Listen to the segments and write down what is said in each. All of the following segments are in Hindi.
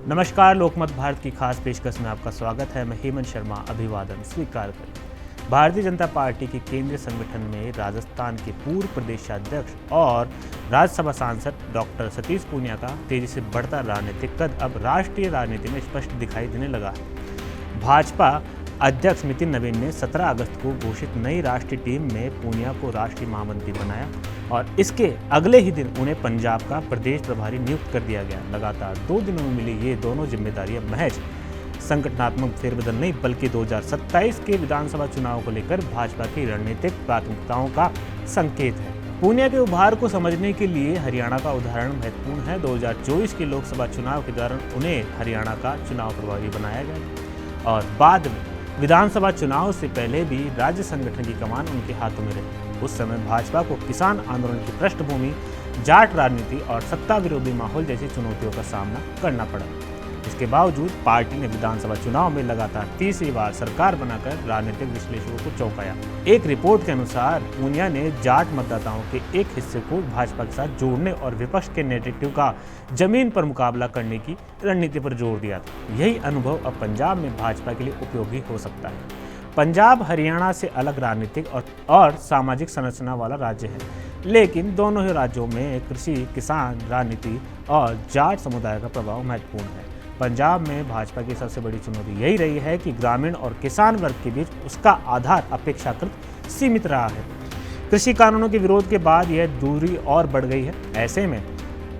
नमस्कार, लोकमत भारत की खास पेशकश में आपका स्वागत है। मैं हेमंत शर्मा अभिवादन स्वीकार करें। भारतीय जनता पार्टी के केंद्रीय संगठन में राजस्थान के पूर्व प्रदेशाध्यक्ष और राज्यसभा सांसद डॉक्टर सतीश पूनिया का तेजी से बढ़ता राजनीतिक कद अब राष्ट्रीय राजनीति में स्पष्ट दिखाई देने लगा है। भाजपा अध्यक्ष नितिन नवीन ने 17 अगस्त को घोषित नई राष्ट्रीय टीम में पूनिया को राष्ट्रीय महामंत्री बनाया और इसके अगले ही दिन उन्हें पंजाब का प्रदेश प्रभारी नियुक्त कर दिया गया। लगातार 2 दिनों में मिली ये दोनों जिम्मेदारियां महज संगठनात्मक फेरबदल नहीं बल्कि 2027 के विधानसभा चुनाव को लेकर भाजपा की रणनीतिक प्राथमिकताओं का संकेत है। पूनिया के उभार को समझने के लिए हरियाणा का उदाहरण महत्वपूर्ण है। 2024 के लोकसभा चुनाव के दौरान उन्हें हरियाणा का चुनाव प्रभारी बनाया गया और बाद में विधानसभा चुनाव से पहले भी राज्य संगठन की कमान उनके हाथों में रही। उस समय भाजपा को किसान आंदोलन की पृष्ठभूमि, जाट राजनीति और सत्ता विरोधी माहौल जैसी चुनौतियों का सामना करना पड़ा। इसके बावजूद पार्टी ने विधानसभा चुनाव में लगातार तीसरी बार सरकार बनाकर राजनीतिक विश्लेषकों को चौंकाया। एक रिपोर्ट के अनुसार पूनिया ने जाट मतदाताओं के एक हिस्से को भाजपा के साथ जोड़ने और विपक्ष के नेतृत्व का जमीन पर मुकाबला करने की रणनीति पर जोर दिया था। यही अनुभव अब पंजाब में भाजपा के लिए उपयोगी हो सकता है। पंजाब हरियाणा से अलग राजनीतिक और सामाजिक संरचना वाला राज्य है, लेकिन दोनों ही राज्यों में कृषि, किसान, राजनीति और जाट समुदाय का प्रभाव महत्वपूर्ण है। पंजाब में भाजपा की सबसे बड़ी चुनौती यही रही है कि ग्रामीण और किसान वर्ग के बीच उसका आधार अपेक्षाकृत सीमित रहा है। कृषि कानूनों के विरोध के बाद यह दूरी और बढ़ गई है। ऐसे में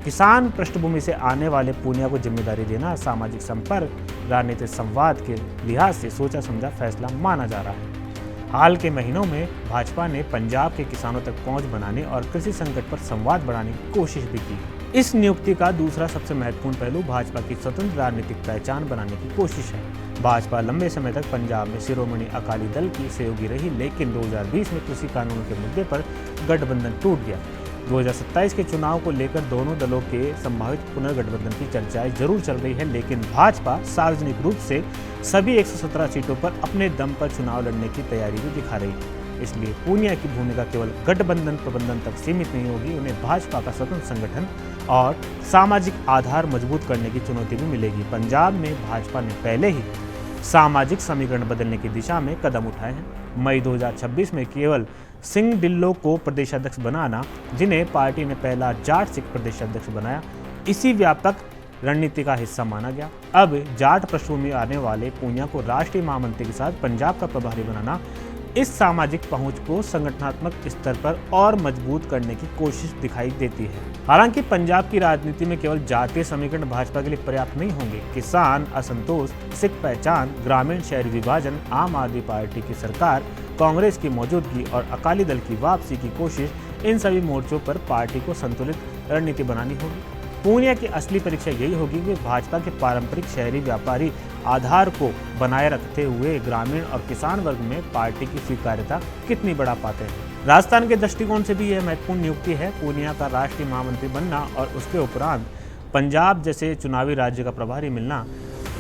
किसान पृष्ठभूमि से आने वाले पूनिया को जिम्मेदारी देना सामाजिक संपर्क, राजनीतिक संवाद के लिहाज से सोचा समझा फैसला माना जा रहा है। हाल के महीनों में भाजपा ने पंजाब के किसानों तक पहुंच बनाने और कृषि संकट पर संवाद बढ़ाने की कोशिश भी की। इस नियुक्ति का दूसरा सबसे महत्वपूर्ण पहलू भाजपा की स्वतंत्र राजनीतिक पहचान बनाने की कोशिश है। भाजपा लंबे समय तक पंजाब में शिरोमणि अकाली दल की सहयोगी रही, लेकिन 2020 में कृषि कानूनों के मुद्दे पर गठबंधन टूट गया। 2027 के चुनाव को लेकर दोनों दलों के संभावित पुनर्गठबंधन की चर्चाएं जरूर चल रही है, लेकिन भाजपा सार्वजनिक रूप से सभी 117 सीटों पर अपने दम पर चुनाव लड़ने की तैयारी भी दिखा रही है। इसलिए पूनिया की भूमिका केवल गठबंधन प्रबंधन तक सीमित नहीं होगी, उन्हें भाजपा का स्वतंत्र संगठन और सामाजिक आधार मजबूत करने की चुनौती भी मिलेगी। पंजाब में भाजपा ने पहले ही सामाजिक समीकरण बदलने की दिशा में कदम उठाए हैं। मई 2026 में केवल सिंह ढिल्लों को प्रदेशाध्यक्ष बनाना, जिन्हें पार्टी ने पहला जाट सिख प्रदेशाध्यक्ष बनाया, इसी व्यापक रणनीति का हिस्सा माना गया। अब जाट पृष्ठभूमि में आने वाले पूनिया को राष्ट्रीय महामंत्री के साथ पंजाब का प्रभारी बनाना इस सामाजिक पहुंच को संगठनात्मक स्तर पर और मजबूत करने की कोशिश दिखाई देती है। हालांकि पंजाब की राजनीति में केवल जातीय समीकरण भाजपा के लिए पर्याप्त नहीं होंगे। किसान असंतोष, सिख पहचान, ग्रामीण शहरी विभाजन, आम आदमी पार्टी की सरकार, कांग्रेस की मौजूदगी और अकाली दल की वापसी की कोशिश, इन सभी मोर्चों पर पार्टी को संतुलित रणनीति बनानी होगी। पूनिया की असली परीक्षा यही होगी कि भाजपा के पारंपरिक शहरी व्यापारी आधार को बनाए रखते हुए ग्रामीण और किसान वर्ग में पार्टी की स्वीकार्यता कितनी बढ़ा पाते हैं। राजस्थान के दृष्टिकोण से भी यह महत्वपूर्ण नियुक्ति है। पूनिया का राष्ट्रीय महामंत्री बनना और उसके उपरांत पंजाब जैसे चुनावी राज्य का प्रभारी मिलना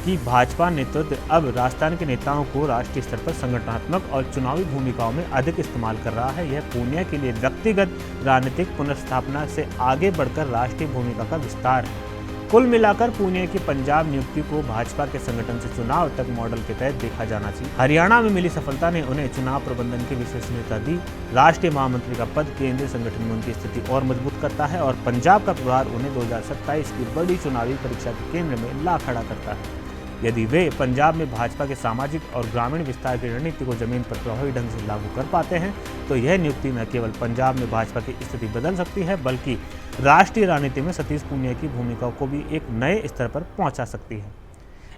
कि भाजपा नेतृत्व अब राजस्थान के नेताओं को राष्ट्रीय स्तर पर संगठनात्मक और चुनावी भूमिकाओं में अधिक इस्तेमाल कर रहा है। यह पूनिया के लिए व्यक्तिगत राजनीतिक पुनर्स्थापना से आगे बढ़कर राष्ट्रीय भूमिका का विस्तार है। कुल मिलाकर पूनिया की पंजाब नियुक्ति को भाजपा के संगठन से चुनाव तक मॉडल के तहत देखा जाना चाहिए। हरियाणा में मिली सफलता ने उन्हें चुनाव प्रबंधन की विश्वसनीयता दी। राष्ट्रीय महामंत्री का पद केंद्रीय संगठन में उनकी स्थिति और मजबूत करता है और पंजाब का प्रभार उन्हें 2027 की बड़ी चुनावी परीक्षा के केंद्र में ला खड़ा करता है। यदि वे पंजाब में भाजपा के सामाजिक और ग्रामीण विस्तार की रणनीति को जमीन पर प्रभावी ढंग से लागू कर पाते हैं, तो यह नियुक्ति न केवल पंजाब में भाजपा की स्थिति बदल सकती है, बल्कि राष्ट्रीय राजनीति में सतीश पूनिया की भूमिका को भी एक नए स्तर पर पहुंचा सकती है।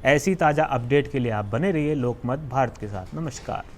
ऐसी ताज़ा अपडेट के लिए आप बने रहिए लोकमत भारत के साथ। नमस्कार।